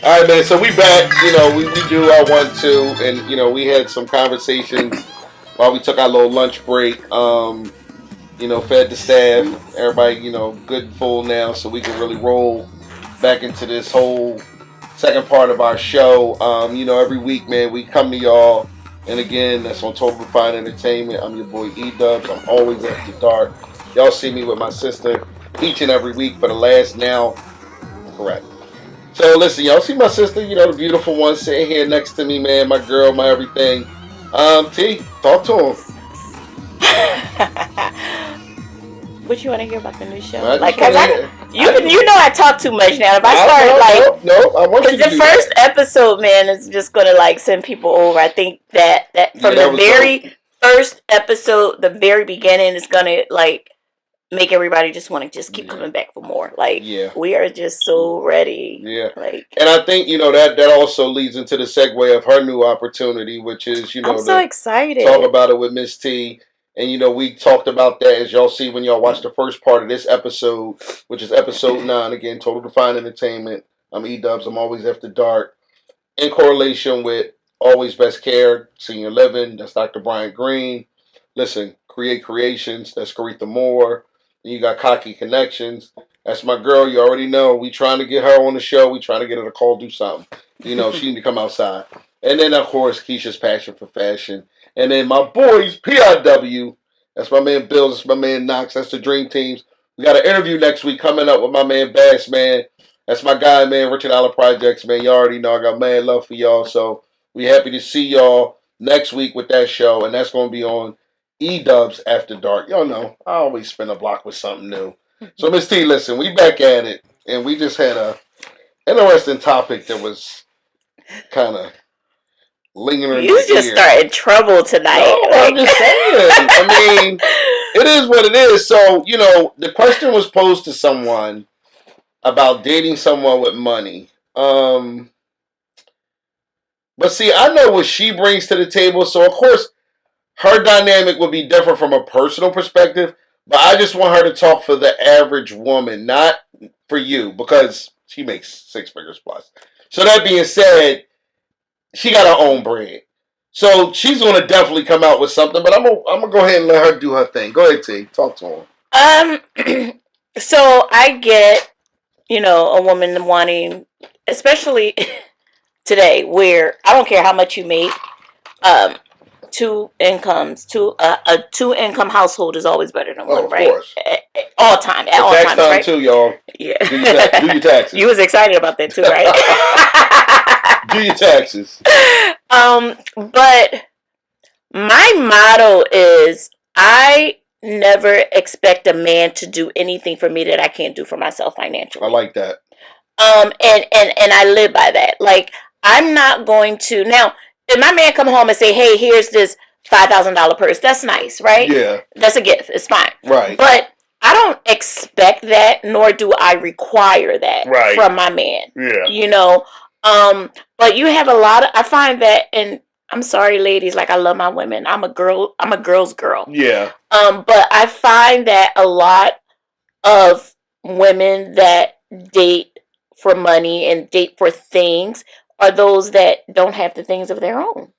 All right, man. So we back. We do our 1-2, and we had some conversations while we took our little lunch break. Fed the staff. Everybody, good and full now, so we can really roll back into this whole second part of our show. Every week, man, we come to y'all, and again, that's on Total Fine Entertainment. I'm your boy E-Dubs. I'm always after dark. Y'all see me with my sister each and every week for the last now. Correct. So listen, y'all see my sister, the beautiful one sitting here next to me, man, my girl, my everything. T, talk to him. What you want to hear about the new show? I talk too much now. If I start no, I want you to the first episode, man, is just gonna send people over. I think that from the very first episode, the very beginning, is gonna make everybody just want to just keep coming back for more. We are just so ready. Yeah. And I think, that also leads into the segue of her new opportunity, which is, I'm so excited. Talk about it with Miss T. And, we talked about that, as y'all see when y'all watch the first part of this episode, which is episode 9, again, Total Define Entertainment. I'm E-Dubs. I'm always after dark. In correlation with Always Best Care, Senior Living. That's Dr. Brian Green. Listen, Create Creations. That's Caretha Moore. And you got Cocky Connections. That's my girl. You already know. We trying to get her on the show. We trying to get her to call, do something. She need to come outside. And then, of course, Keisha's Passion for Fashion. And then my boys, PIW. That's my man Bills. That's my man Knox. That's the Dream Teams. We got an interview next week coming up with my man Bass, man. That's my guy, man. Richard Allen Projects, man. You already know I got mad love for y'all. So we happy to see y'all next week with that show. And that's going to be on E-Dubs After Dark. Y'all know, I always spin a block with something new. So, Miss T, listen, we back at it. And we just had a interesting topic that was kind of lingering. You just started trouble tonight. No, I'm just saying. I mean, it is what it is. So, the question was posed to someone about dating someone with money. But see, I know what she brings to the table. So, of course, her dynamic would be different from a personal perspective. But I just want her to talk for the average woman, not for you, because she makes 6 figures plus. So, that being said, she got her own brand. So she's going to definitely come out with something, but I'm gonna go ahead and let her do her thing. Go ahead, T. Talk to her. So I get, a woman wanting, especially today, where I don't care how much you make, 2 incomes, a 2-income household is always better than one, right? Course. At all times, right? Too, y'all. Yeah. Do your taxes. You was excited about that too, right? Do your taxes. But my motto is I never expect a man to do anything for me that I can't do for myself financially. I like that. And I live by that. I'm not going to now. If my man come home and say, "Hey, here's this $5,000 purse," that's nice, right? Yeah, that's a gift. It's fine, right? But I don't expect that, nor do I require that from my man. Yeah, but you have a lot of. I find that, and I'm sorry, ladies. I love my women. I'm a girl's girl. Yeah. But I find that a lot of women that date for money and date for things are those that don't have the things of their own.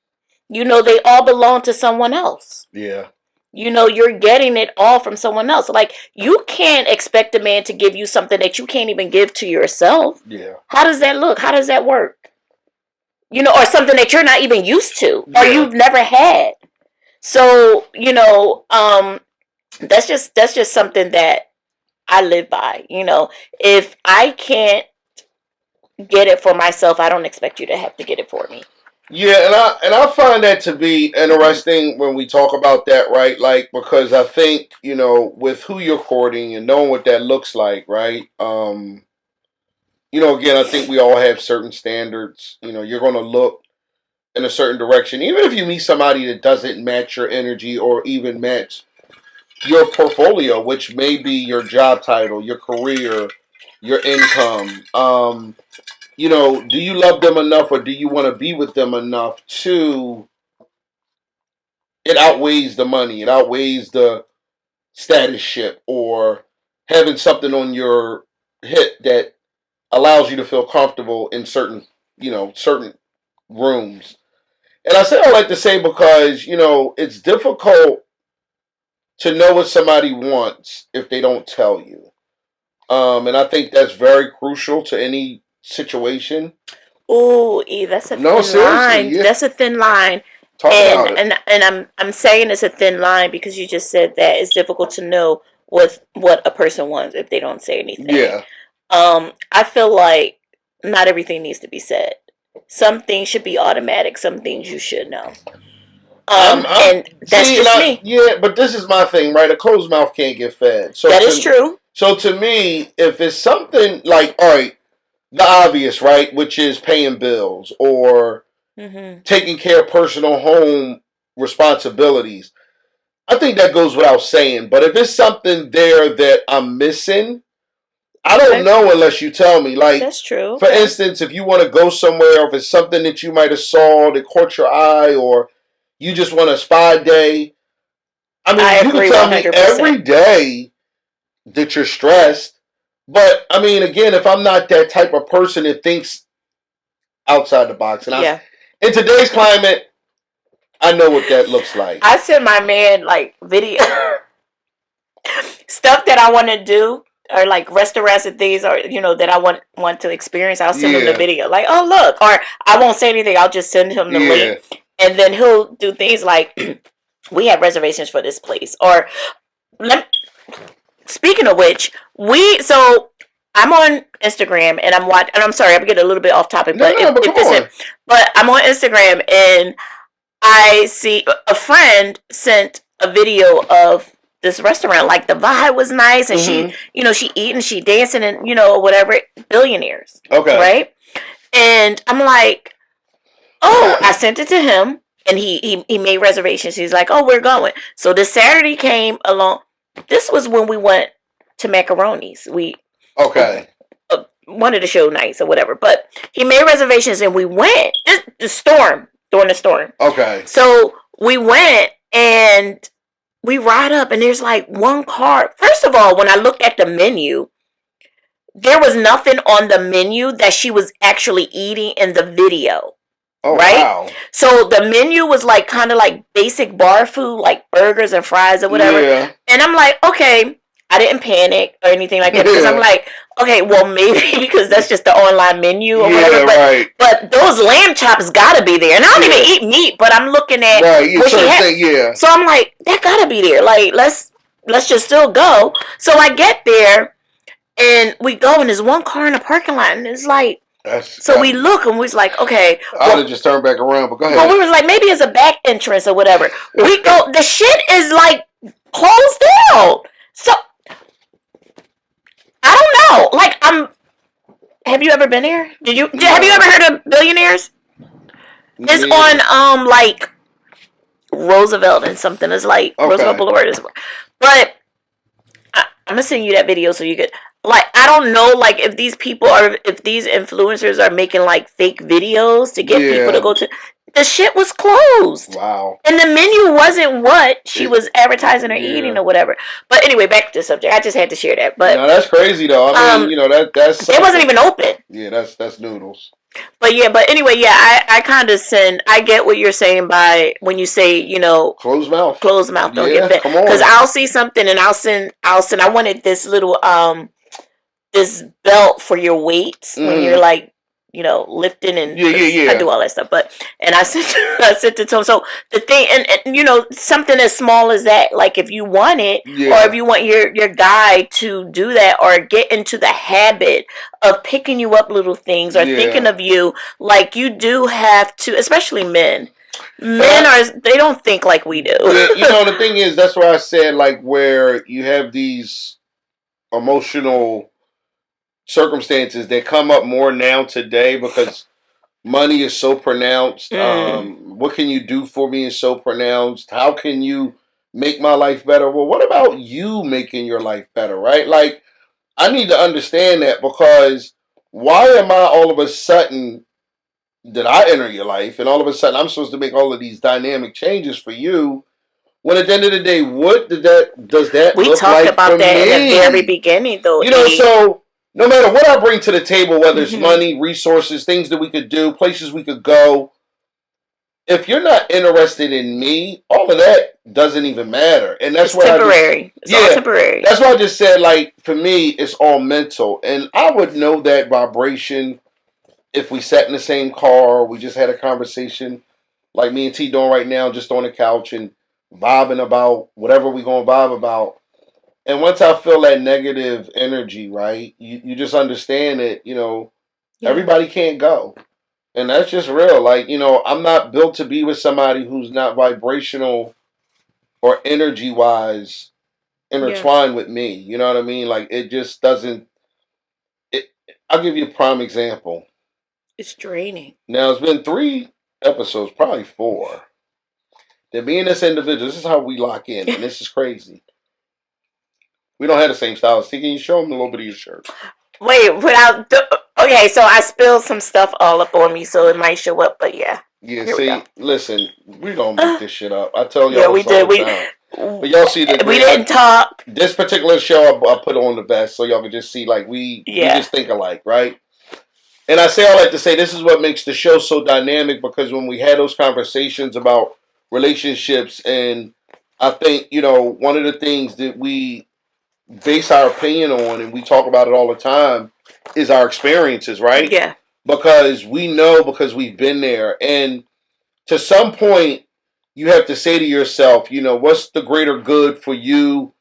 They all belong to someone else. Yeah. You're getting it all from someone else. You can't expect a man to give you something that you can't even give to yourself. Yeah. How does that look? How does that work? Or something that you're not even used to, or you've never had. So, that's just something that I live by. If I can't get it for myself, I don't expect you to have to get it for me. Yeah, and I find that to be interesting when we talk about that, right? Because I think, with who you're courting and knowing what that looks like, right? Again, I think we all have certain standards. You're going to look in a certain direction. Even if you meet somebody that doesn't match your energy or even match your portfolio, which may be your job title, your career, your income. Do you love them enough, or do you want to be with them enough to? It outweighs the money. It outweighs the statusship or having something on your hip that allows you to feel comfortable in certain certain rooms. And I say all that to say because, it's difficult to know what somebody wants if they don't tell you. And I think that's very crucial to any situation. Ooh, E, that's a No, thin seriously, line. yeah. That's a thin line. Talk about it. And I'm saying it's a thin line because you just said that it's difficult to know what a person wants if they don't say anything. Yeah. I feel like not everything needs to be said. Some things should be automatic. Some things you should know. And that's just me. Yeah, but this is my thing, right? A closed mouth can't get fed. So that is true. So to me, if it's something like, all right, the obvious, right, which is paying bills or taking care of personal home responsibilities, I think that goes without saying. But if it's something there that I'm missing, I don't know unless you tell me. Like, that's true. For instance, if you want to go somewhere, or if it's something that you might have saw that caught your eye, or you just want a spa day. I mean, you can tell 100%. Me every day that you're stressed. But, I mean, again, if I'm not that type of person that thinks outside the box, and in today's climate, I know what that looks like. I send my man, like, video stuff that I want to do, or like restaurants and things, or that I want to experience. I'll send him the video, like, oh look, or I won't say anything. I'll just send him the link, and then he'll do things like, we have reservations for this place, or speaking of which, I'm on Instagram and I'm watching, and I'm sorry, I'm getting a little bit off topic, but but I'm on Instagram and I see a friend sent a video of this restaurant. Like, the vibe was nice, and she eating, she dancing, and whatever, billionaires. Okay. Right? And I'm like, oh, I sent it to him, and he made reservations. He's like, oh, we're going. So this Saturday came along. This was when we went to Macaroni's. One of the show nights or whatever. But he made reservations, and we went. During the storm. Okay. So we went, and we ride up, and there's like one car. First of all, when I looked at the menu, there was nothing on the menu that she was actually eating in the video. Oh, right? Wow. So the menu was like kind of like basic bar food, like burgers and fries or whatever. Yeah. And I'm like, okay, I didn't panic or anything like that, because I'm like, okay, well, maybe because that's just the online menu or whatever. But those lamb chops gotta be there. And I don't even eat meat, but I'm looking at what she had. So I'm like, that gotta be there. Like, let's just still go. So I get there, and we go, and there's one car in the parking lot, and it's like, we look, and we was like, okay. I would have just turned back around, but go ahead. But we was like, maybe it's a back entrance or whatever. We go, the shit is like closed down. So I don't know. Like, have you ever been there? Have you ever heard of Billionaires? It's on like Roosevelt and something. It's like Roosevelt Boulevard. But I'm gonna send you that video so you could, like, I don't know, like, if these influencers are making like fake videos to get people to go to. The shit was closed. Wow. And the menu wasn't what she was advertising or eating or whatever. But anyway, back to the subject. I just had to share that. But that's crazy though. I mean, that's something. It wasn't even open. Yeah, that's noodles. But anyway, I kind of I get what you're saying by when you say, closed mouth don't get fed. Because I'll see something and I'll send. I wanted this little this belt for your weights when you're like, lifting and I do all that stuff. And I sent it to him. So the thing, and something as small as that, like if you want it, or if you want your guy to do that, or get into the habit of picking you up little things or thinking of you, like, you do have to, especially men. They don't think like we do. The thing is, that's why I said, like, where you have these emotional circumstances that come up more now today because money is so pronounced. What can you do for me is so pronounced. How can you make my life better? Well, what about you making your life better, right? Like, I need to understand that, because why am I all of a sudden that I enter your life and all of a sudden I'm supposed to make all of these dynamic changes for you, when at the end of the day, what does that we look talked like about for that me? in the very beginning, though. So no matter what I bring to the table, whether it's money, resources, things that we could do, places we could go, if you're not interested in me, all of that doesn't even matter. And that's it's temporary. It's all temporary. That's why I just said, like, for me, it's all mental. And I would know that vibration if we sat in the same car, we just had a conversation like me and T doing right now, just on the couch and vibing about whatever we gonna vibe about. And once I feel that negative energy, right, you just understand that, everybody can't go. And that's just real. Like, I'm not built to be with somebody who's not vibrational or energy wise intertwined with me. You know what I mean? Like, it just doesn't. I'll give you a prime example. It's draining. Now, it's been 3 episodes, probably 4. That me and this individual, this is how we lock in, and this is crazy. We don't have the same style. Can you show them a little bit of your shirt? Wait, okay, so I spilled some stuff all up on me, so it might show up, but yeah. Yeah, see, listen, we don't make this shit up. I tell y'all we did. But y'all see that we didn't talk. This particular show, I put on the vest so y'all can just see, like, we just think alike, right? And I say all that to say this is what makes the show so dynamic, because when we had those conversations about relationships, and I think, one of the things that we base our opinion on, and we talk about it all the time, is our experiences, right? Yeah. Because we know, because we've been there. And to some point, you have to say to yourself, what's the greater good for you,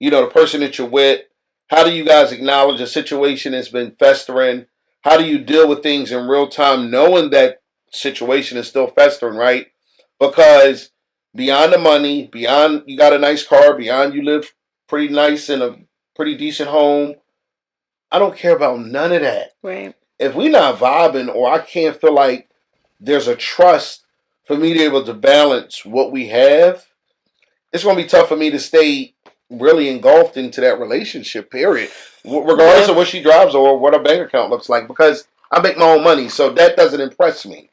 the person that you're with? How do you guys acknowledge a situation that's been festering? How do you deal with things in real time, knowing that situation is still festering, right? Because beyond the money, beyond you got a nice car, beyond you live pretty nice in a pretty decent home, I don't care about none of that. Right. If we not vibing, or I can't feel like there's a trust for me to be able to balance what we have, it's going to be tough for me to stay really engulfed into that relationship, period. Regardless of what she drives or what her bank account looks like, because I make my own money, so that doesn't impress me.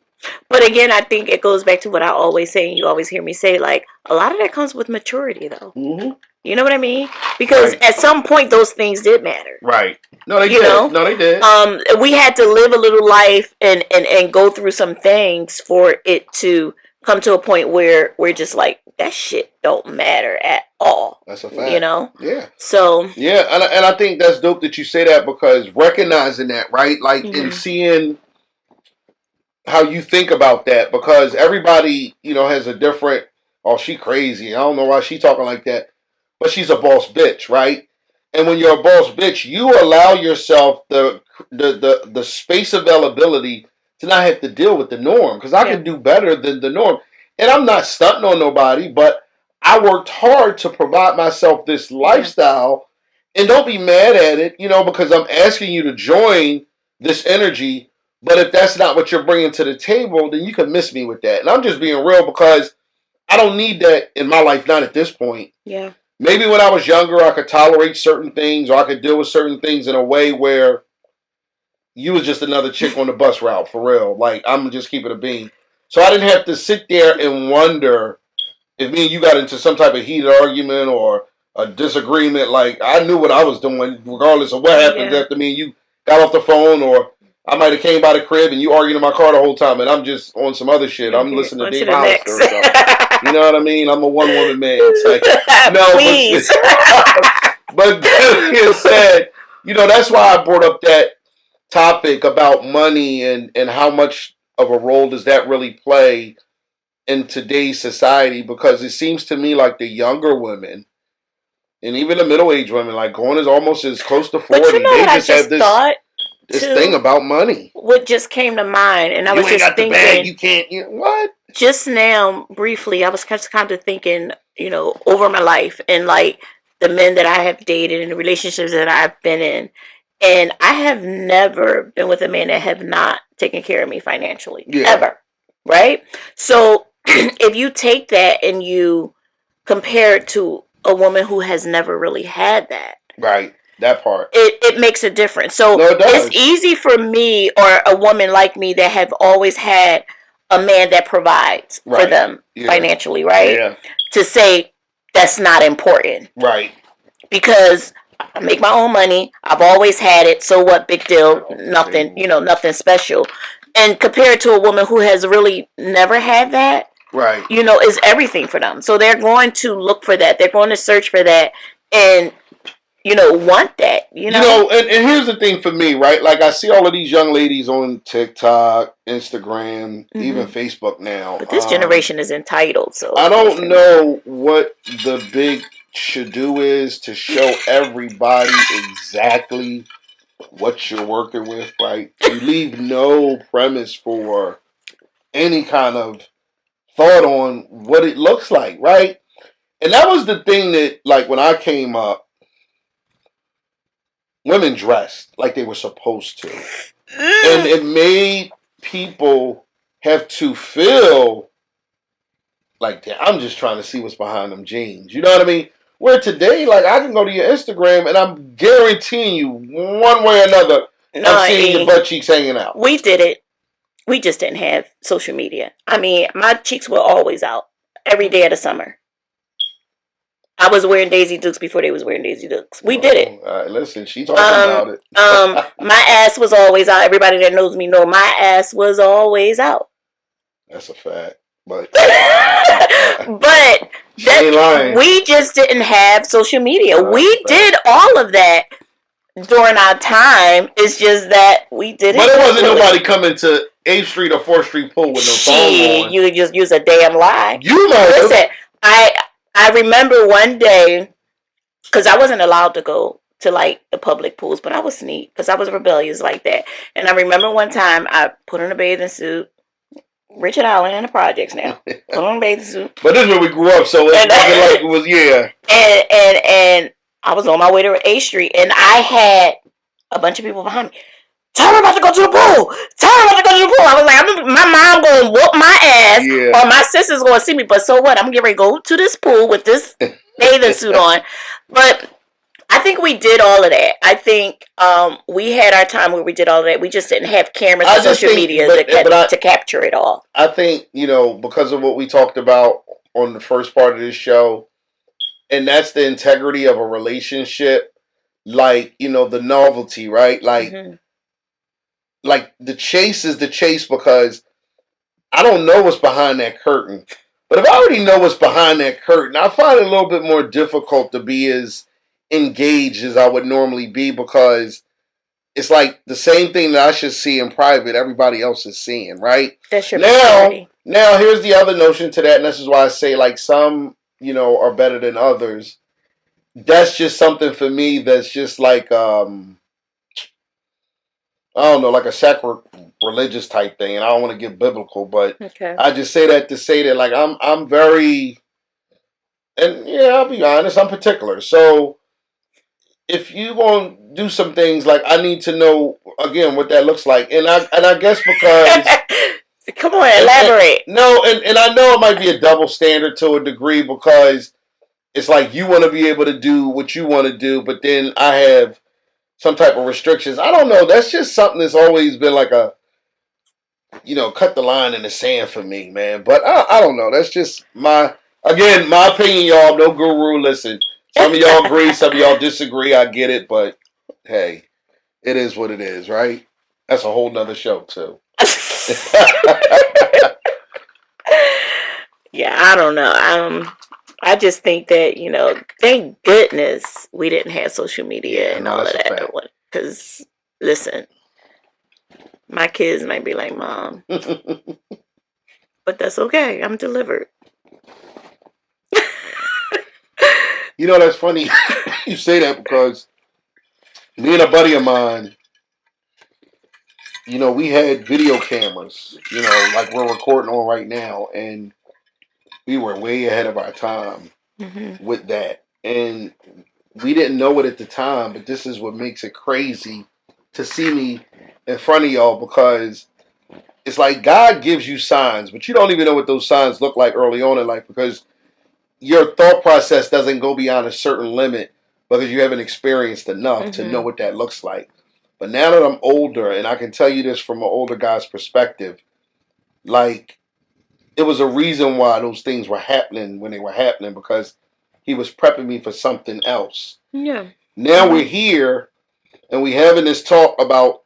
But again, I think it goes back to what I always say, and you always hear me say, like, a lot of that comes with maturity, though. Mm-hmm. You know what I mean? Because at some point, those things did matter. Right. No, they did. No, they did. We had to live a little life and go through some things for it to come to a point where we're just like, that shit don't matter at all. That's a fact. Yeah. So. Yeah, and I think that's dope that you say that, because recognizing that, right? Like, and seeing how you think about that, because everybody, has a different, oh, she crazy. I don't know why she talking like that. But she's a boss bitch, right? And when you're a boss bitch, you allow yourself the space availability to not have to deal with the norm, because I can do better than the norm. And I'm not stunting on nobody, but I worked hard to provide myself this lifestyle. And don't be mad at it, because I'm asking you to join this energy. But if that's not what you're bringing to the table, then you can miss me with that. And I'm just being real, because I don't need that in my life, not at this point. Yeah. Maybe when I was younger, I could tolerate certain things, or I could deal with certain things in a way where you was just another chick on the bus route, for real. Like, I'm just keeping it a bean. So I didn't have to sit there and wonder if me and you got into some type of heated argument or a disagreement. Like, I knew what I was doing, regardless of what happened after me and you got off the phone, or I might have came by the crib and you arguing in my car the whole time, and I'm just on some other shit. I'm listening to Dave Hollister or something. You know what I mean? I'm a one-woman man. It's like, no, please. But being said, that's why I brought up that topic about money and how much of a role does that really play in today's society, because it seems to me like the younger women and even the middle-aged women, like, going is almost as close to 40. But they just have this thing about money. What just came to mind, and I was just thinking, the bag, you can't. What? Just now, briefly, I was kind of thinking, over my life, and like the men that I have dated and the relationships that I've been in, and I have never been with a man that have not taken care of me financially, ever, right? So if you take that and you compare it to a woman who has never really had that, right? That part. It makes a difference. So it's easy for me, or a woman like me, that have always had a man that provides for them financially, right? Yeah. To say that's not important. Right. Because I make my own money. I've always had it. So what? Big deal. Nothing, nothing special. And compared to a woman who has really never had that, right, is everything for them. So they're going to look for that. They're going to search for that and, want that, and here's the thing for me, right? Like I see all of these young ladies on TikTok, Instagram, even Facebook now. But this generation is entitled, so I don't know what the big should do is to show everybody exactly what you're working with, right? You leave no premise for any kind of thought on what it looks like, right? And that was the thing that, like, when I came up, women dressed like they were supposed to. And it made people have to feel like, I'm just trying to see what's behind them jeans. You know what I mean? Where today, like, I can go to your Instagram and I'm guaranteeing you, one way or another, I'm seeing your butt cheeks hanging out. We did it. We just didn't have social media. I mean, my cheeks were always out every day of the summer. I was wearing Daisy Dukes before they was wearing Daisy Dukes. We did it. All right, listen, she talking about it. My ass was always out. Everybody that knows me know my ass was always out. That's a fact. But we just didn't have social media. We did all of that during our time. It's just that we did it. But it wasn't nobody coming to 8th Street or 4th Street pool with no song on. You just use a damn lie. You know. Listen, I remember one day, because I wasn't allowed to go to like the public pools, but I was neat because I was rebellious like that. And I remember one time I put on a bathing suit. Richard Allen in the projects now. Put on a bathing suit. But this is where we grew up, so it wasn't like it was, yeah. And I was on my way to 8th Street, and I had a bunch of people behind me. Tell her about to go to the pool. Tell her about to go to the pool. I was like, my mom going to whoop my ass, or my sister's going to see me. But so what? I'm getting ready to go to this pool with this bathing suit on. But I think we did all of that. I think we had our time where we did all of that. We just didn't have cameras and social media to capture it all. I think, because of what we talked about on the first part of this show, and that's the integrity of a relationship, like, the novelty, right? Like, like the chase is the chase because I don't know what's behind that curtain. But if I already know what's behind that curtain, I find it a little bit more difficult to be as engaged as I would normally be, because it's like the same thing that I should see in private, everybody else is seeing, right? That's your now here's the other notion to that, and this is why I say, like, some, are better than others. That's just something for me that's just like, I don't know, like a sacrilegious type thing, and I don't want to get biblical, but I just say that to say that, like, I'm very, and yeah, I'll be honest, I'm particular. So if you want to do some things, like, I need to know again what that looks like, and I guess because come on, elaborate. And I know it might be a double standard to a degree, because it's like you want to be able to do what you want to do, but then I have some type of restrictions. I don't know. That's just something that's always been like a, cut the line in the sand for me, man. But I don't know. That's just my opinion, y'all. No guru. Listen, some of y'all agree, some of y'all disagree. I get it, but hey, it is what it is, right? That's a whole nother show, too. Yeah, I don't know. I just think that, thank goodness we didn't have social media and all of that. Because, listen, my kids might be like, Mom, but that's okay. I'm delivered. That's funny you say that, because me and a buddy of mine, we had video cameras, like we're recording on right now, and we were way ahead of our time with that. And we didn't know it at the time, but this is what makes it crazy to see me in front of y'all, because it's like God gives you signs, but you don't even know what those signs look like early on in life, because your thought process doesn't go beyond a certain limit because you haven't experienced enough to know what that looks like. But now that I'm older, and I can tell you this from an older guy's perspective, like, it was a reason why those things were happening when they were happening, because he was prepping me for something else. Yeah. Now we're here and we having this talk about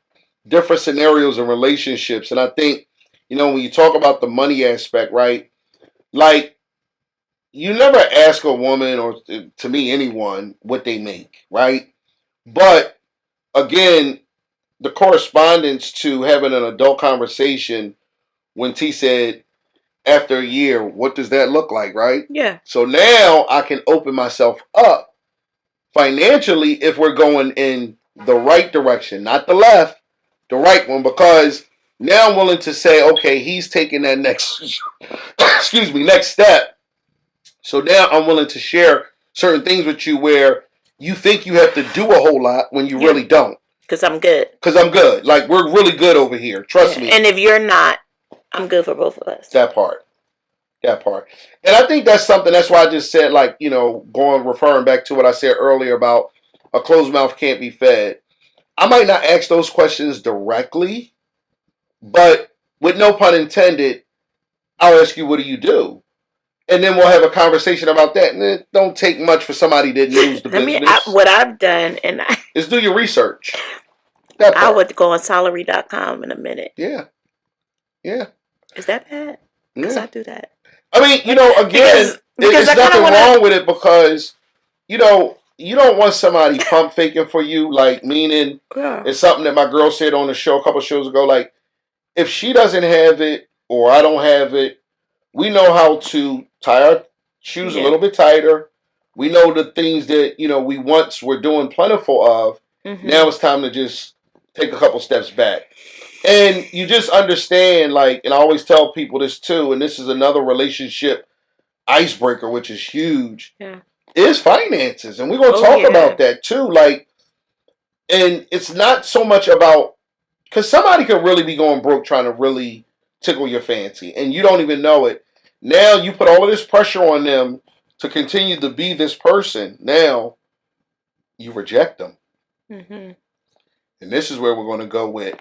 different scenarios and relationships. And I think, when you talk about the money aspect, right? Like, you never ask a woman or to me anyone what they make, right? But again, the correspondence to having an adult conversation when T said after a year, what does that look like, right? Yeah. So now I can open myself up financially if we're going in the right direction, not the left, the right one, because now I'm willing to say, okay, he's taking that next, excuse me, next step. So now I'm willing to share certain things with you where you think you have to do a whole lot when you really don't. Because I'm good. Because I'm good. Like, we're really good over here. Trust me. And if you're not, I'm good for both of us. That part. And I think that's something, that's why I just said, like, referring back to what I said earlier about a closed mouth can't be fed. I might not ask those questions directly, but with no pun intended, I'll ask you, what do you do? And then we'll have a conversation about that. And it don't take much for somebody that knows the business. What I've done is do your research. I would go on salary.com in a minute. Yeah. Is that bad? Because I do that. I mean, again, there's nothing wrong with it because, you don't want somebody pump faking for you, like, meaning it's something that my girl said on the show a couple shows ago, like, if she doesn't have it or I don't have it, we know how to tie our shoes a little bit tighter. We know the things that, we once were doing plentiful of. Mm-hmm. Now it's time to just take a couple steps back. And you just understand, like, and I always tell people this too, and this is another relationship icebreaker, which is huge, is finances. And we're going to talk about that too. Like, and it's not so much about, because somebody could really be going broke trying to really tickle your fancy, and you don't even know it. Now you put all of this pressure on them to continue to be this person. Now you reject them. Mm-hmm. And this is where we're going to go with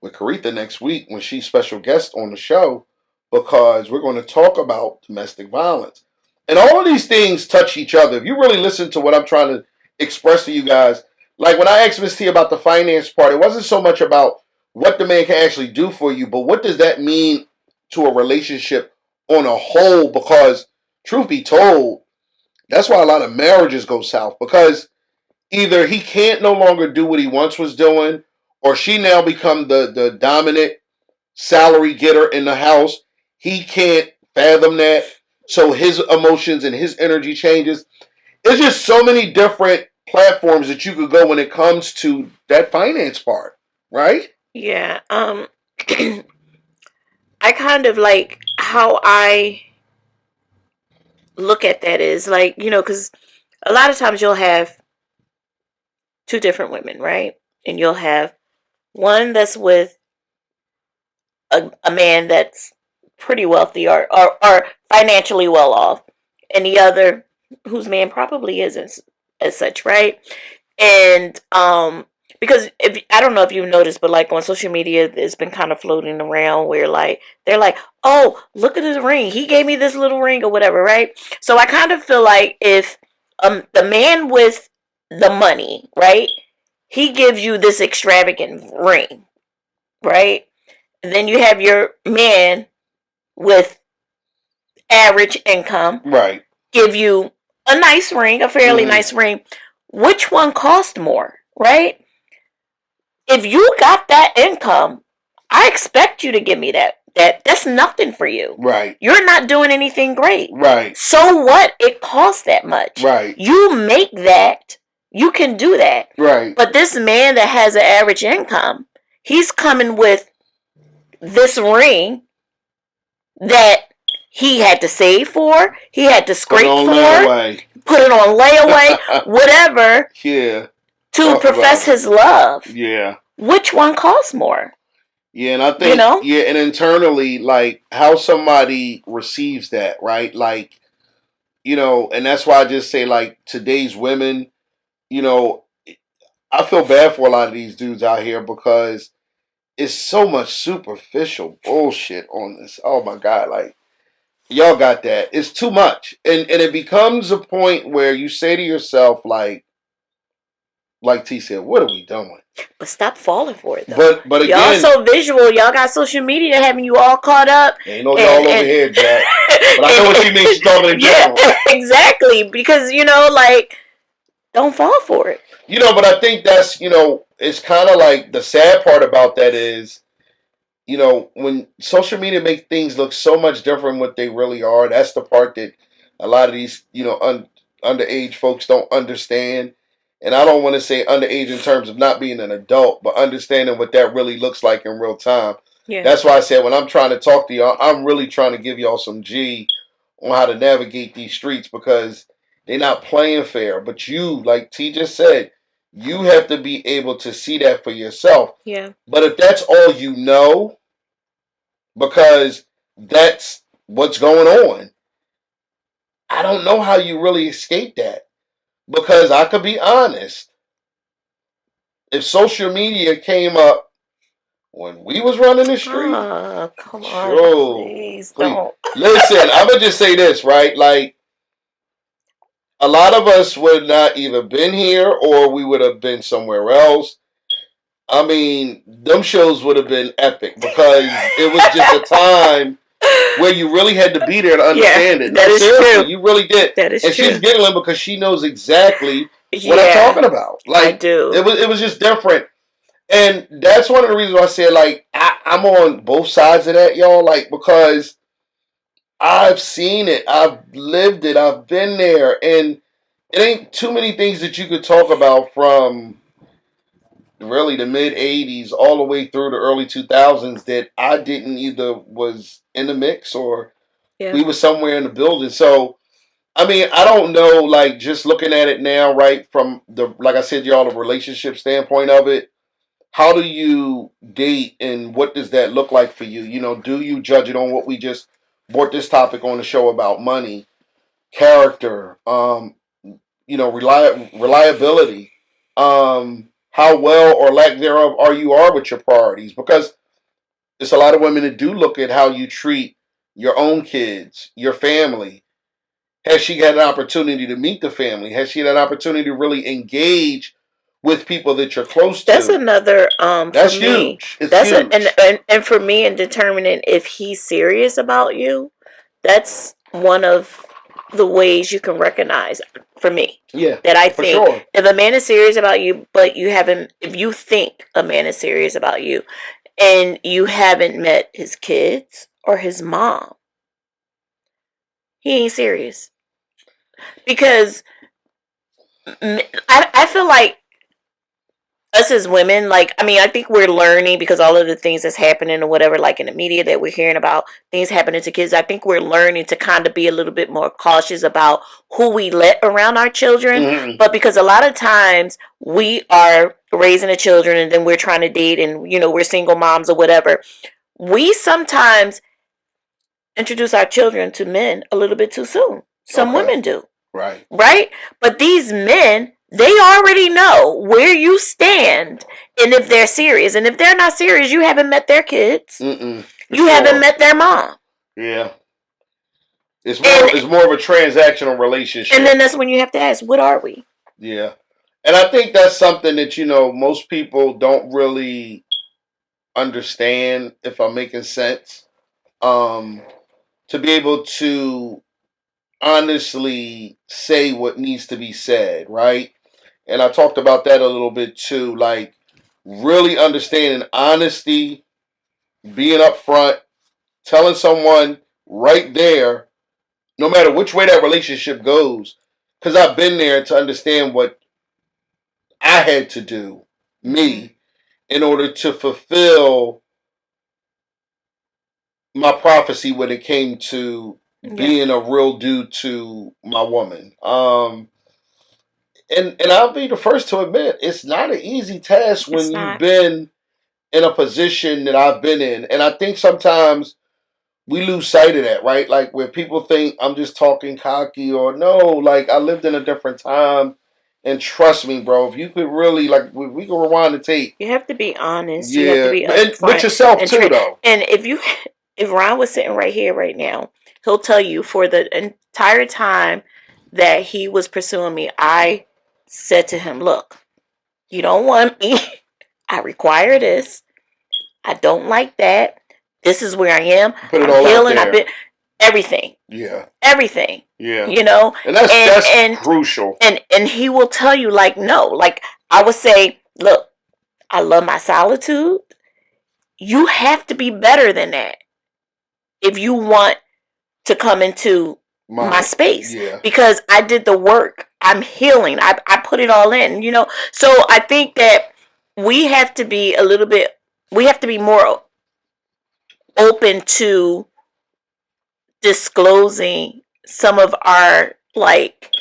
Caretha next week when she's special guest on the show, because we're going to talk about domestic violence. And all of these things touch each other. If you really listen to what I'm trying to express to you guys, like when I asked Miss T about the finance part, it wasn't so much about what the man can actually do for you, but what does that mean to a relationship on a whole? Because truth be told, that's why a lot of marriages go south, because either he can't no longer do what he once was doing, or she now become the dominant salary getter in the house. He can't fathom that. So his emotions and his energy changes. It's just so many different platforms that you could go when it comes to that finance part, right? Yeah. I kind of like how I look at that is like, because a lot of times you'll have two different women, right? And you'll have one that's with a man that's pretty wealthy or financially well off, and the other whose man probably isn't as such, right? And because if I don't know if you've noticed, but like on social media, it's been kind of floating around where like they're like, "Oh, look at his ring. He gave me this little ring or whatever," right? So I kind of feel like if the man with the money, right, he gives you this extravagant ring, right? And then you have your man with average income, right, give you a nice ring, a fairly nice ring. Which one cost more, right? If you got that income, I expect you to give me that. That's nothing for you. Right. You're not doing anything great. Right. So what? It costs that much. Right. You make that. You can do that. Right. But this man that has an average income, he's coming with this ring that he had to save for, he had to scrape for, put it on layaway, whatever. Yeah. To profess his love. Yeah. Which one costs more? Yeah, and I think, and internally, like, how somebody receives that, right? Like, and that's why I just say, like, today's women, I feel bad for a lot of these dudes out here because it's so much superficial bullshit on this. Oh, my God, like, y'all got that. It's too much. And it becomes a point where you say to yourself, like, like T said, what are we doing? But stop falling for it, though. But y'all again, so visual. Y'all got social media having you all caught up. Ain't no y'all over here, Jack. But I know what she means. She's talking in general. Exactly. Because, like, don't fall for it. But I think that's, it's kind of like the sad part about that is, when social media makes things look so much different than what they really are, that's the part that a lot of these, underage folks don't understand. And I don't want to say underage in terms of not being an adult, but understanding what that really looks like in real time. Yeah. That's why I said when I'm trying to talk to y'all, I'm really trying to give y'all some G on how to navigate these streets because they're not playing fair. But you, like T just said, you have to be able to see that for yourself. Yeah. But if that's all you know, because that's what's going on, I don't know how you really escape that. Because I could be honest, if social media came up when we was running the street, come on, please don't. Listen, I'm gonna just say this, right? Like, a lot of us would not either been here or we would have been somewhere else. I mean, them shows would have been epic because it was just a time where you really had to be there to understand it. That is true. You really did. That is true. And she's giggling because she knows exactly what I'm talking about. Like, I do. It was just different. And that's one of the reasons why I said, like, I'm on both sides of that, y'all. Like, because I've seen it. I've lived it. I've been there. And it ain't too many things that you could talk about from really the mid 80s all the way through the early 2000s that I didn't either was in the mix or we were somewhere in the building. So, I mean, I don't know, like, just looking at it now, right, from the, like I said, y'all, the relationship standpoint of it, how do you date and what does that look like for you? Do you judge it on what we just brought this topic on the show about money, character, reliability, how well or lack thereof you are with your priorities? Because there's a lot of women that do look at how you treat your own kids, your family. Has she had an opportunity to meet the family? Has she had an opportunity to really engage with people that you're close to? That's another that's for huge. Me. That's huge. And for me in determining if he's serious about you, that's one of the ways you can recognize for me. Yeah. That I think sure. If a man is serious about you, but you haven't, if you think a man is serious about you and you haven't met his kids or his mom, he ain't serious. Because I feel like us as women, like, I mean, I think we're learning because all of the things that's happening or whatever, like in the media that we're hearing about things happening to kids, I think we're learning to kind of be a little bit more cautious about who we let around our children. Mm-hmm. But because a lot of times we are raising the children and then we're trying to date and, we're single moms or whatever, we sometimes introduce our children to men a little bit too soon. Some women do. Right. Right? But these men, they already know where you stand and if they're serious. And if they're not serious, you haven't met their kids. You haven't met their mom. Yeah. It's more of a transactional relationship. And then that's when you have to ask, what are we? Yeah. And I think that's something that, most people don't really understand, if I'm making sense. To be able to honestly say what needs to be said, right? And I talked about that a little bit too, like really understanding honesty, being upfront, telling someone right there, no matter which way that relationship goes, because I've been there to understand what I had to do, me, in order to fulfill my prophecy when it came to being a real dude to my woman. And I'll be the first to admit, it's not an easy task when you've been in a position that I've been in. And I think sometimes we lose sight of that, right? Like where people think I'm just talking cocky or no, like I lived in a different time. And trust me, bro, if you could really, like, we can rewind the tape. You have to be honest. Yeah. You have to be and with yourself too, though. And if Ron was sitting right here, right now, he'll tell you for the entire time that he was pursuing me, I said to him, look, You don't want me. I require this. I don't like that. This is where I am. Put it I'm all healing. out I've there. been everything. Yeah. Everything. Yeah. You know? And that's crucial. And he will tell you, like, no. Like, I would say, look, I love my solitude. You have to be better than that if you want to come into my space. Yeah. Because I did the work. I'm healing. I put it all in, you know? So I think that we have to be more open to disclosing some of our, like,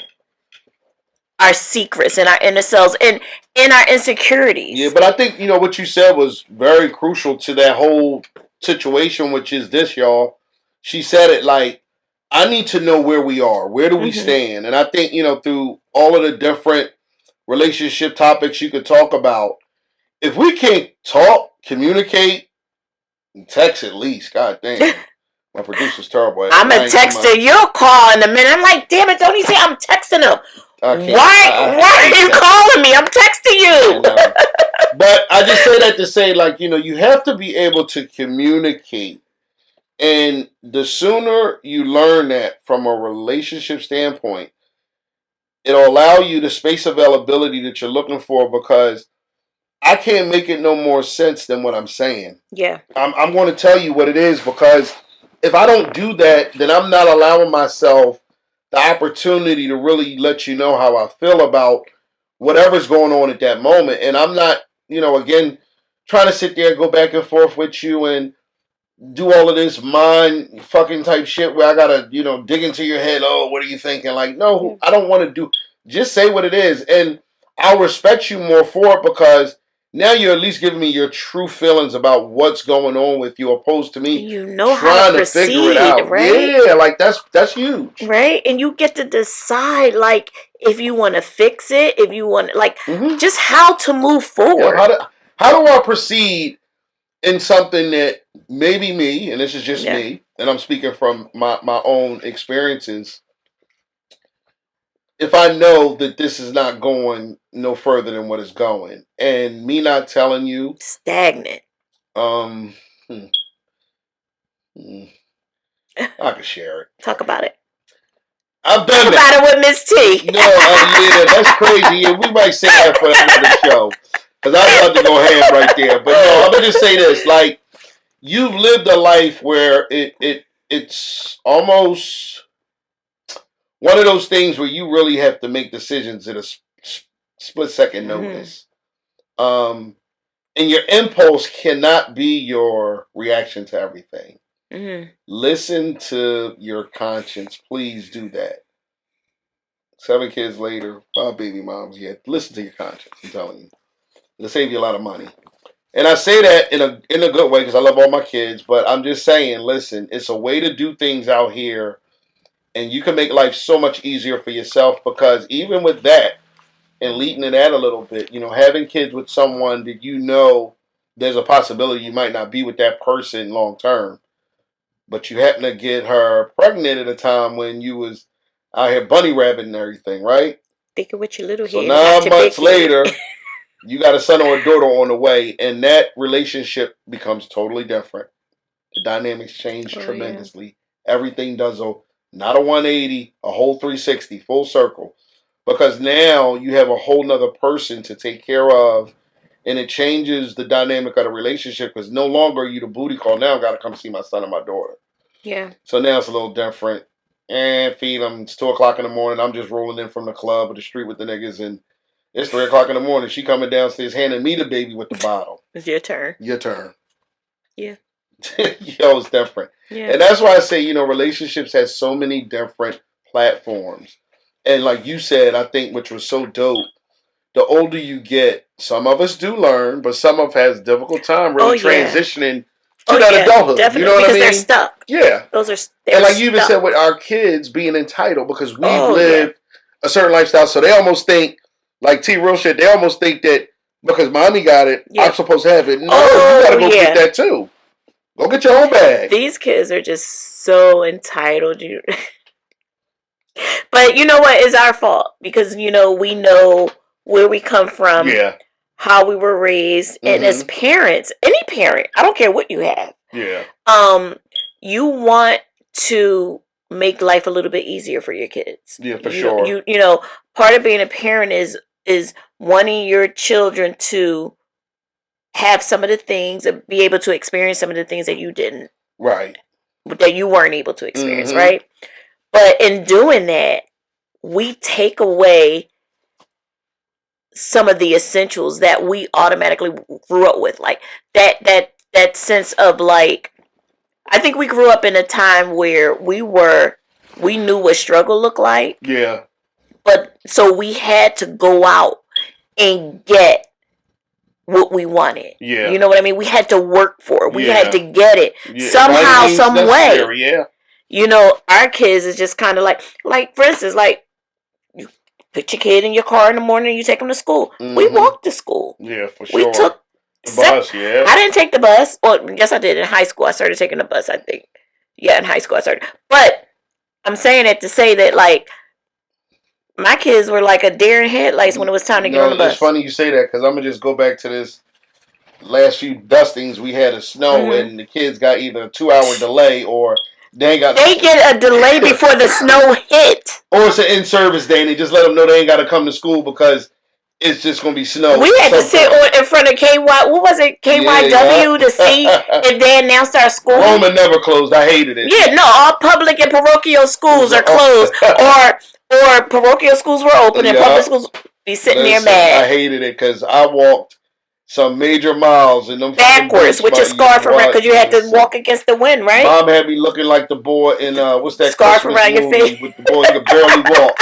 our secrets and our inner selves and our insecurities. Yeah, but I think, you know, what you said was very crucial to that whole situation, which is this, y'all. She said it like, I need to know where we are. Where do we stand? And I think, you know, through all of the different relationship topics you could talk about, if we can't talk, communicate, and text at least, god damn. My producer's terrible. I'm a texter. You'll call in a minute. I'm like, damn it, don't you say I'm texting him? Why are you calling me? I'm texting you. But I just say that to say, like, you know, you have to be able to communicate. And the sooner you learn that from a relationship standpoint, it'll allow you the space availability that you're looking for, because I can't make it no more sense than what I'm saying. Yeah. I'm going to tell you what it is, because if I don't do that, then I'm not allowing myself the opportunity to really let you know how I feel about whatever's going on at that moment. And I'm not, you know, again, trying to sit there and go back and forth with you and do all of this mind fucking type shit where I gotta, you know, dig into your head. Oh, what are you thinking? Like, no, I don't want to do. Just say what it is, and I'll respect you more for it, because now you're at least giving me your true feelings about what's going on with you, opposed to me trying to figure it out. Right? Yeah, like that's huge. Right? And you get to decide, like, if you want to fix it, if you want, like, just how to move forward. Yeah, how do I proceed in something that maybe me, and this is just me, and I'm speaking from my own experiences, if I know that this is not going no further than what it's going, and me not telling you, stagnant. I could share it. Talk about it. I've done that. Talk about it with Miss T. No, yeah, that's crazy. Yeah, we might say that for another show, because I'm about to go ham right there. But no, I'm gonna just say this: like, you've lived a life where it's almost one of those things where you really have to make decisions at a split second notice. And your impulse cannot be your reaction to everything. Listen to your conscience. Please do that. 7 kids later, 5 baby moms yet. Listen to your conscience. I'm telling you, it'll save you a lot of money. And I say that in a good way, because I love all my kids. But I'm just saying, listen, it's a way to do things out here, and you can make life so much easier for yourself. Because even with that, and leading to that a little bit, you know, having kids with someone that you know there's a possibility you might not be with that person long term, but you happen to get her pregnant at a time when you was out here bunny rabbit and everything, right? Thinking with your little so head. 9 months later, you got a son or a daughter on the way, and that relationship becomes totally different. The dynamics change tremendously. Yeah. Everything does not a 180, a whole 360, full circle. Because now you have a whole nother person to take care of, and it changes the dynamic of the relationship, because no longer are you the booty call. Now I got to come see my son and my daughter. Yeah. So now it's a little different. And feed them. It's 2 o'clock in the morning. I'm just rolling in from the club or the street with the niggas, and it's 3 o'clock in the morning. She coming downstairs handing me the baby with the bottle. It's your turn. Your turn. Yeah. Yo, it's different. Yeah. And that's why I say, you know, relationships has so many different platforms. And like you said, I think, which was so dope, the older you get, some of us do learn, but some of us has difficult time really transitioning to that adulthood. Definitely, you know what I mean? Because they're stuck. Yeah. And like you even said with our kids being entitled, because we've lived a certain lifestyle, so they almost think, like T real shit, they almost think that because mommy got it, I'm supposed to have it. No, you gotta go get that too. Go get your own bag. These kids are just so entitled. But you know what? It's our fault, because, you know, we know where we come from. Yeah. how we were raised, and as parents, any parent, I don't care what you have. Yeah. You want to make life a little bit easier for your kids. Yeah, for sure. You know, part of being a parent is wanting your children to have some of the things and be able to experience some of the things that you didn't. Right. That you weren't able to experience, right? But in doing that, we take away some of the essentials that we automatically grew up with, like that sense of like, I think we grew up in a time where we knew what struggle looked like. Yeah. But so we had to go out and get what we wanted. Yeah. You know what I mean? We had to work for it. We had to get it somehow, some way. Yeah. You know, our kids is just kind of like for instance, like you put your kid in your car in the morning and you take them to school. We walked to school. Yeah, for sure. We took the bus, yeah. I didn't take the bus. Well, yes, I did. In high school, I started taking the bus, I think. Yeah, in high school I started. But I'm saying it to say that, like, my kids were like a deer in headlights when it was time to get on the bus. It's funny you say that, because I'm going to just go back to this last few dustings we had of snow, and the kids got either a 2-hour delay or they get a delay before the snow hit. Or it's an in-service day, and they just let them know they ain't got to come to school because it's just going to be snow. We had to sit in front of KY, what was it, KYW, to see if they announced our school. Roman never closed. I hated it. Yeah, no, all public and parochial schools are closed, or parochial schools were open and public schools be sitting there mad. I hated it because I walked some major miles in them backwards with your scarf around, because you had to walk against the wind, right? Mom had me looking like the boy in what's that scarf Christmas around your face with the boy who could barely walk.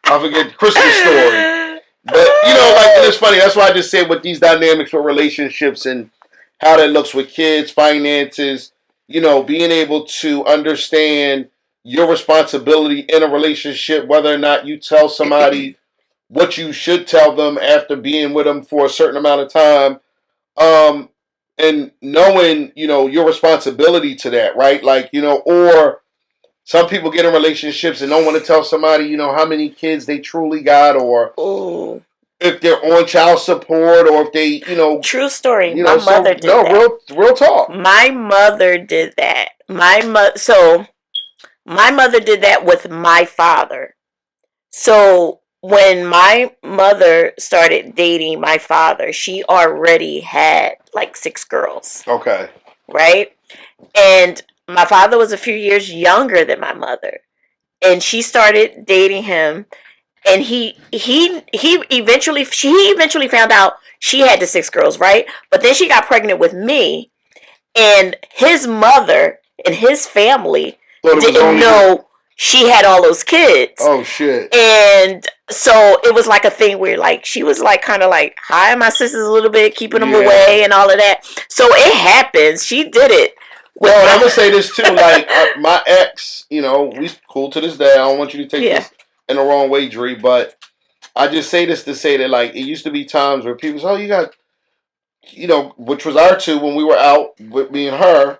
I forget the Christmas Story. But you know, like, it's funny. That's why I just said with these dynamics with relationships and how that looks with kids, finances. You know, being able to understand your responsibility in a relationship, whether or not you tell somebody what you should tell them after being with them for a certain amount of time, and knowing, you know, your responsibility to that, right? Like, you know, or some people get in relationships and don't want to tell somebody, you know, how many kids they truly got, or if they're on child support, or if they, you know. True story. You know, my mother did that. No, real talk. My mother did that. So my mother did that with my father. So when my mother started dating my father, she already had like 6 girls. Okay. Right? And my father was a few years younger than my mother. And she started dating him, and she eventually found out she had the 6 girls, right? But then she got pregnant with me, and his mother and his family didn't know she had all those kids. Oh, shit. And so it was like a thing where, like, she was like kind of like hiding my sisters a little bit, keeping them away and all of that. So it happens. She did it. Well, I'm going to say this too. Like, my ex, you know, we cool to this day. I don't want you to take this in the wrong way, Dree, but I just say this to say that, like, it used to be times where people say, oh, you got, you know, which was our 2 when we were out with me and her.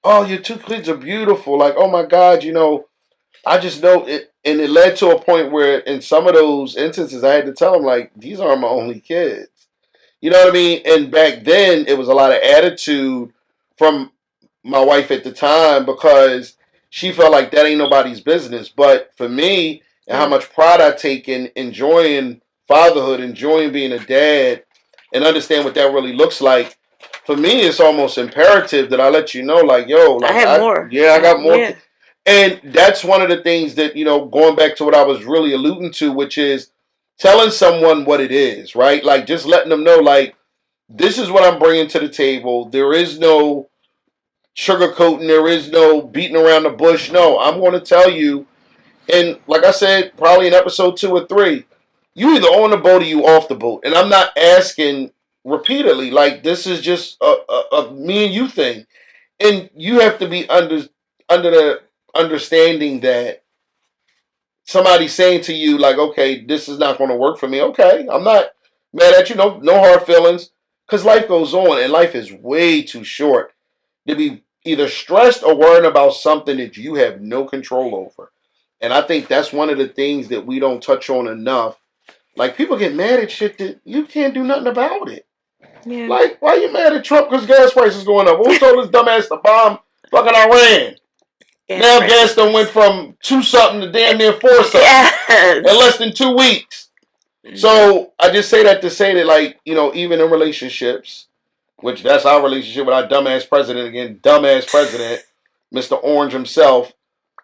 Oh, your 2 kids are beautiful. Like, oh my God, you know, I just know it. And it led to a point where in some of those instances, I had to tell them, like, these aren't my only kids. You know what I mean? And back then, it was a lot of attitude from my wife at the time, because she felt like that ain't nobody's business. But for me, and how much pride I take in enjoying fatherhood, enjoying being a dad, and understand what that really looks like, for me, it's almost imperative that I let you know, like, yo, like, I have more. Yeah, I got more. Yeah. And that's one of the things that, you know, going back to what I was really alluding to, which is telling someone what it is, right? Like, just letting them know, like, this is what I'm bringing to the table. There is no sugarcoating. There is no beating around the bush. No, I'm going to tell you. And like I said, probably in episode 2 or 3, you either on the boat or you off the boat. And I'm not asking repeatedly. Like, this is just a me and you thing. And you have to be under the understanding that somebody's saying to you, like, okay, this is not going to work for me. Okay, I'm not mad at you. No hard feelings. Because life goes on, and life is way too short to be either stressed or worrying about something that you have no control over. And I think that's one of the things that we don't touch on enough. Like, people get mad at shit that you can't do nothing about it. Yeah. Like, why you mad at Trump because gas prices going up? Who told this dumbass to bomb fucking Iran? Now gas done went from 2 something to damn near 4 something in less than 2 weeks. So I just say that to say that, like, you know, even in relationships, which that's our relationship with our dumbass president again, dumbass president, Mr. Orange himself.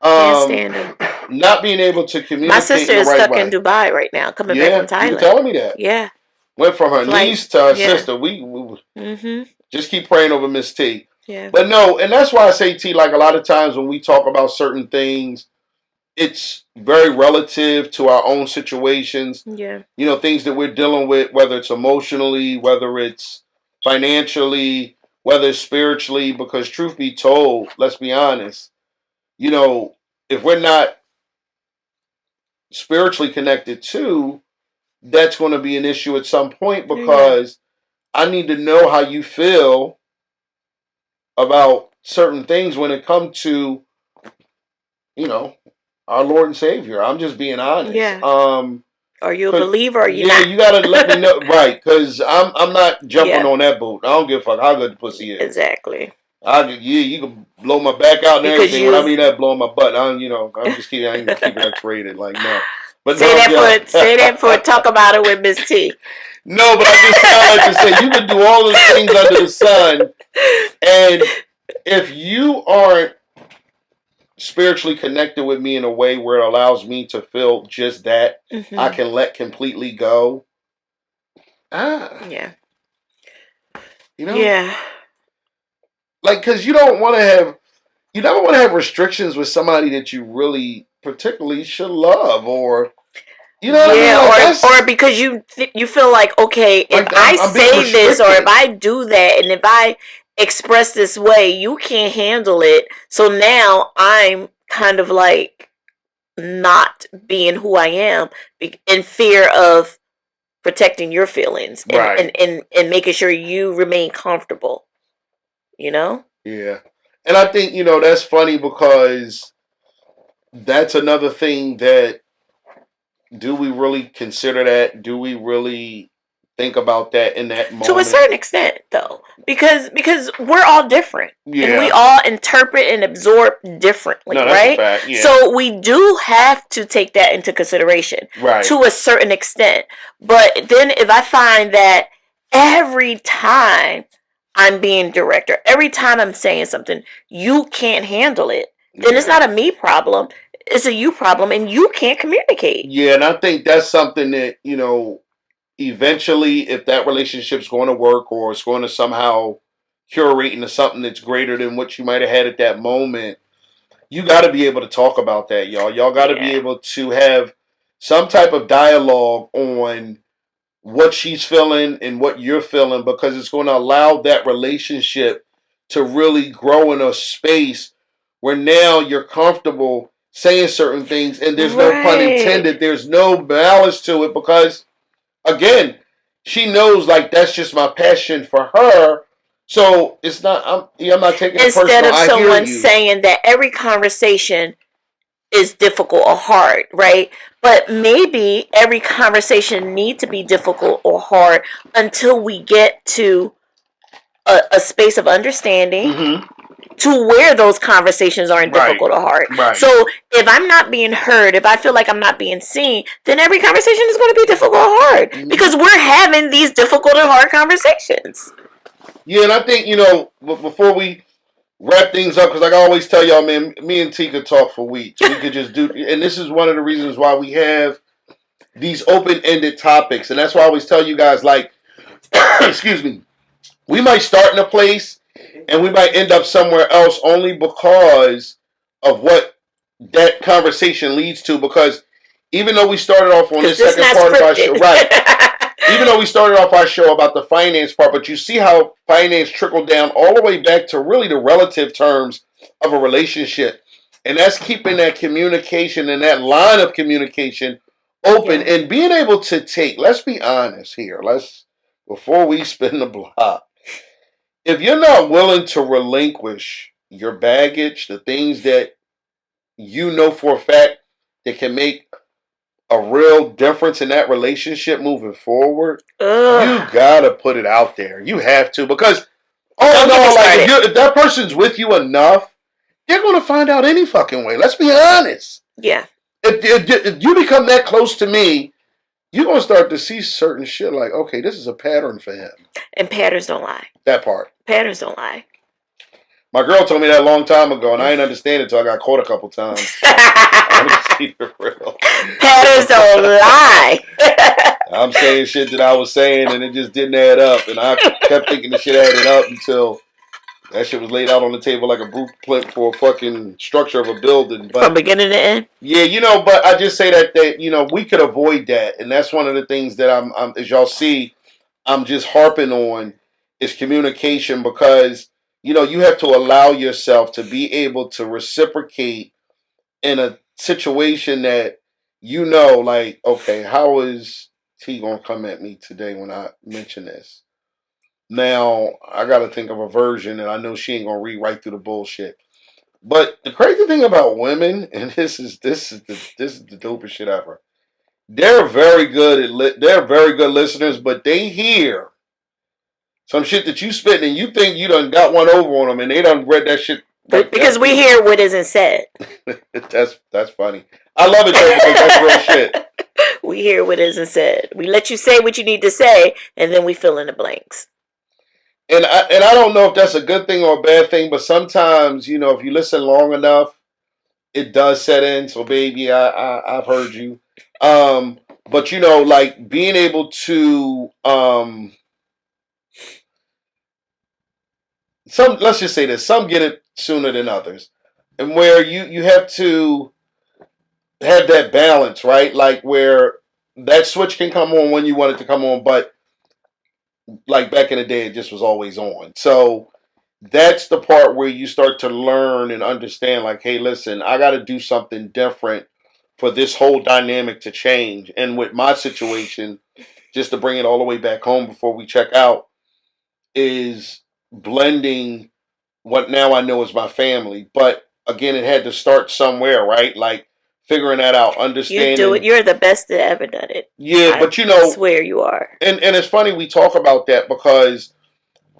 Can't stand him. Not being able to communicate My sister in the is right stuck way. in Dubai right now, coming back from Thailand. You were telling me that. Yeah. Went from her niece to her sister. We just keep praying over Miss T. Yeah. But no, and that's why I say, T, like a lot of times when we talk about certain things, it's very relative to our own situations. Yeah. You know, things that we're dealing with, whether it's emotionally, whether it's financially, whether it's spiritually, because truth be told, let's be honest, you know, if we're not spiritually connected too, that's going to be an issue at some point because I need to know how you feel about certain things when it comes to, you know, our Lord and Savior. I'm just being honest. Yeah. Are you a believer or are you not? You gotta let me know, right? Because I'm not jumping on that boat. I don't give a fuck how good the pussy is. Exactly. You can blow my back out and everything. When I mean that, blowing my butt, I'm just kidding. I ain't gonna keep it X-rated, like no. But say that for talk about it with Miss T. No, but I like to say you can do all the things under the sun, and if you aren't spiritually connected with me in a way where it allows me to feel just that, I can let completely go. Yeah. You know? Yeah. Like, because you don't want to have, you never want to have restrictions with somebody that you really particularly should love, or you know what I mean? Like or because you feel like, okay, if I say this or if I do that and if I express this way, you can't handle it. So now I'm kind of like not being who I am in fear of protecting your feelings and making sure you remain comfortable. You know? Yeah. And I think, that's funny because that's another thing that, do we really consider that? Do we really think about that in that moment? To a certain extent, though, because we're all different, and we all interpret and absorb differently, right? That's a fact, yeah. So we do have to take that into consideration, to a certain extent. But then, if I find that every time I'm being direct, or every time I'm saying something, you can't handle it, then it's not a me problem. It's a you problem, and you can't communicate. Yeah, and I think that's something that, eventually, if that relationship's going to work or it's going to somehow curate into something that's greater than what you might have had at that moment, you got to be able to talk about that, y'all. Y'all got to be able to have some type of dialogue on what she's feeling and what you're feeling, because it's going to allow that relationship to really grow in a space where now you're comfortable saying certain things, and there's no pun intended, there's no malice to it, because again, she knows, like, that's just my passion for her. So it's not, I'm not taking it personal. Instead of someone saying that every conversation is difficult or hard, right? But maybe every conversation needs to be difficult or hard until we get to a space of understanding, to where those conversations aren't difficult or hard. So if I'm not being heard, if I feel like I'm not being seen, then every conversation is going to be difficult or hard, because we're having these difficult and hard conversations. Yeah, and I think, before we wrap things up, because like I always tell y'all, man, me and T could talk for weeks. We could just do, and this is one of the reasons why we have these open-ended topics, and that's why I always tell you guys, like, excuse me, we might start in a place and we might end up somewhere else only because of what that conversation leads to. Because even though we started off on this second part of our show, even though we started off our show about the finance part, but you see how finance trickled down all the way back to really the relative terms of a relationship. And that's keeping that communication and that line of communication open, and being able to take, let's be honest here, before we spin the block, if you're not willing to relinquish your baggage, the things that you know for a fact that can make a real difference in that relationship moving forward, you Ugh. gotta put it out there. You have to, because all Don't in get me all, like started. if that person's with you enough, they're gonna find out any fucking way. Let's be honest. Yeah. If you become that close to me, you're gonna start to see certain shit like, okay, this is a pattern for him. And patterns don't lie. That part. Patterns don't lie. My girl told me that a long time ago, and I didn't understand it until I got caught a couple times. I'm just keep it real. Patterns don't lie. I'm saying shit that I was saying, and it just didn't add up. And I kept thinking the shit added up until that shit was laid out on the table like a blueprint for a fucking structure of a building. But From beginning to end. yeah, but I just say that we could avoid that, and that's one of the things that I'm as y'all see, I'm just harping on is communication, because you have to allow yourself to be able to reciprocate in a situation that like, okay, how is he gonna come at me today when I mention this? Now I got to think of a version, and I know she ain't gonna read right through the bullshit. But the crazy thing about women, and this is the dopest shit ever. They're very good they're very good listeners, but they hear some shit that you spit, and you think you done got one over on them, and they done read that shit like Because that. we hear what isn't said. That's funny. I love it though, because that's real shit. We hear what isn't said. We let you say what you need to say, and then we fill in the blanks. And I don't know if that's a good thing or a bad thing, but sometimes if you listen long enough, it does set in. So baby, I've heard you. But like being able to let's just say this, some get it sooner than others, and where you have to have that balance, right? Like where that switch can come on when you want it to come on, but like back in the day, it just was always on. So that's the part where you start to learn and understand, like, hey, listen, I got to do something different for this whole dynamic to change. And with my situation, just to bring it all the way back home before we check out, is blending what now I know is my family. But again, it had to start somewhere, right? Like figuring that out, You do it. understanding. You're the best that ever done it. Yeah, I but swear you are. and it's funny we talk about that, because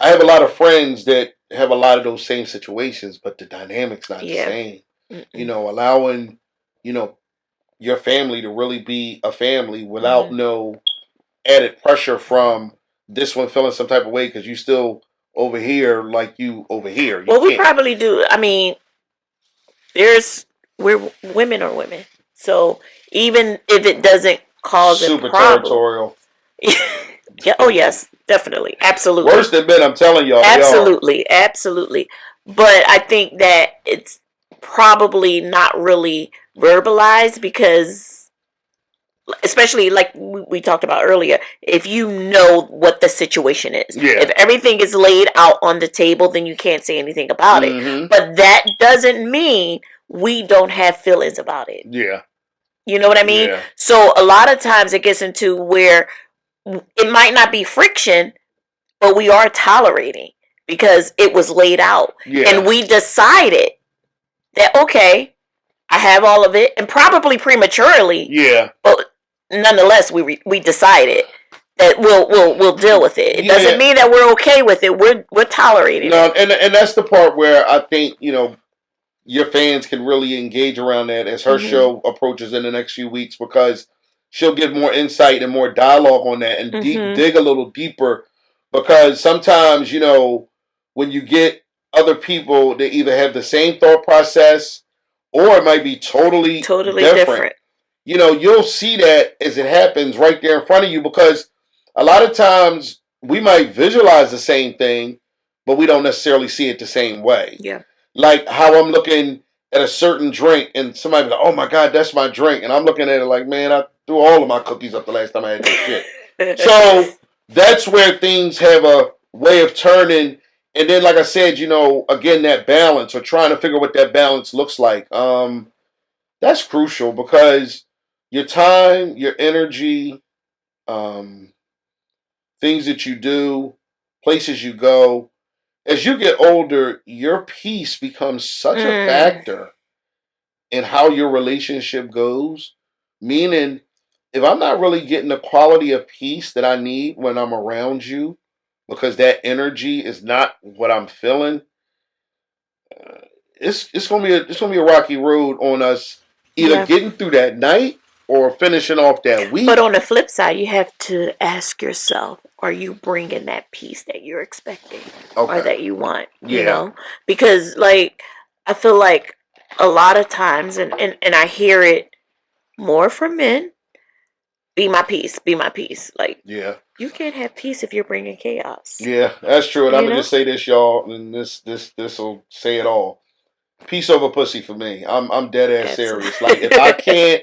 I have a lot of friends that have a lot of those same situations, but the dynamic's not the Yeah. same. Mm-mm. Allowing, you know, your family to really be a family without no added pressure from this one feeling some type of way because you still over here like you over here. You Well, we can't. probably do. I mean, we're women are women, so even if it doesn't cause a Super problem, territorial. yeah. Oh yes, definitely, absolutely, Worse than men, I'm telling y'all, they are. absolutely, absolutely. But I think that it's probably not really verbalized because, especially like we talked about earlier, if you know what the situation is, Yeah. if everything is laid out on the table, then you can't say anything about it. Mm-hmm. But that doesn't mean we don't have feelings about it. Yeah. You know what I mean? Yeah. So a lot of times it gets into where it might not be friction, but we are tolerating because it was laid out. Yeah. And we decided that, okay, I have all of it, and probably prematurely. Yeah. But nonetheless, we decided that we'll deal with it. It doesn't mean that we're okay with it. We're tolerating it. And that's the part where I think your fans can really engage around that as her show approaches in the next few weeks, because she'll give more insight and more dialogue on that and dig a little deeper, because sometimes when you get other people that either have the same thought process or it might be totally different. You'll see that as it happens right there in front of you, because a lot of times we might visualize the same thing, but we don't necessarily see it the same way. Yeah. Like how I'm looking at a certain drink and somebody be like, oh my God, that's my drink. And I'm looking at it like, man, I threw all of my cookies up the last time I had this shit. So that's where things have a way of turning. And then, like I said, again, that balance, or trying to figure what that balance looks like. That's crucial, because your time, your energy, um, things that you do, places you go, as you get older, your peace becomes such a factor in how your relationship goes. Meaning, if I'm not really getting the quality of peace that I need when I'm around you, because that energy is not what I'm feeling, it's gonna be a rocky road on us either Yeah. getting through that night or finishing off that But week. on the flip side, you have to ask yourself, are you bringing that peace that you're expecting or Okay. that you want, you Yeah. know? Because, like, I feel like a lot of times, and I hear it more from men, be my peace, be my peace. Like, Yeah. you can't have peace if you're bringing chaos, Yeah. That's true. And I'm you gonna know? just say this, y'all, and this will say it all. Peace over pussy for me. I'm dead ass serious. Like if I Absolutely. can't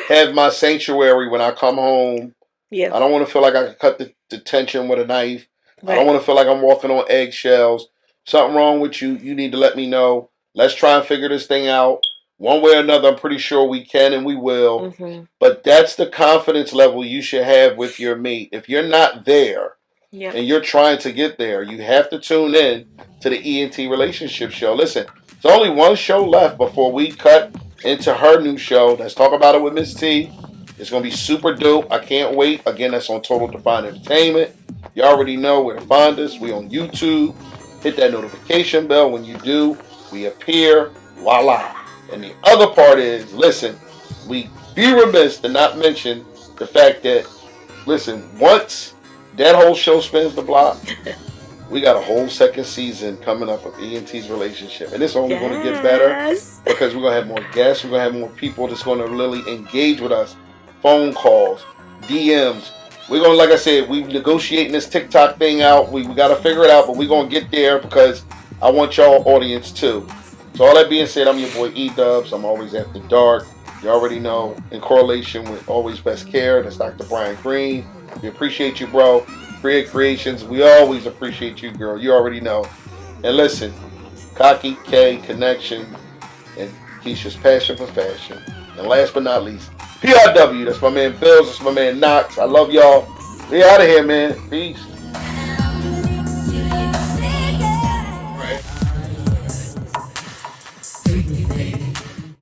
have my sanctuary when I come home, Yeah, I don't want to feel like I can cut the tension with a knife. I don't right. want to feel like I'm walking on eggshells. Something wrong with you. You need to let me know. Let's try and figure this thing out. One way or another, I'm pretty sure we can and we will. Mm-hmm. But that's the confidence level you should have with your mate. If you're not there Yeah. and you're trying to get there, you have to tune in to the ENT Relationship Show. Listen, there's only one show left before we cut into her new show. Let's talk about it with Miss T. It's going to be super dope. I can't wait. Again, that's on Total Define Entertainment. You already know where to find us. We on YouTube. Hit that notification bell. When you do, we appear. Voila. And the other part is, listen, we be remiss to not mention the fact that, listen, once that whole show spins the block, we got a whole second season coming up of ENT's relationship. And it's only going to get better Yes. because we're going to have more guests. We're going to have more people that's going to really engage with us. Phone calls, DMs. We're going to, like I said, we're negotiating this TikTok thing out. We got to figure it out, but we're going to get there because I want y'all audience too. So all that being said, I'm your boy E-Dubs. I'm always after dark. You already know, in correlation with Always Best Care, that's Dr. Brian Green. We appreciate you, bro. Create Creations, we always appreciate you, girl. You already know. And listen, Cocky K Connection and Keisha's Passion for Fashion. And last but not least, PRW. That's my man Bills. That's my man Knox. I love y'all. We out of here, man. Peace.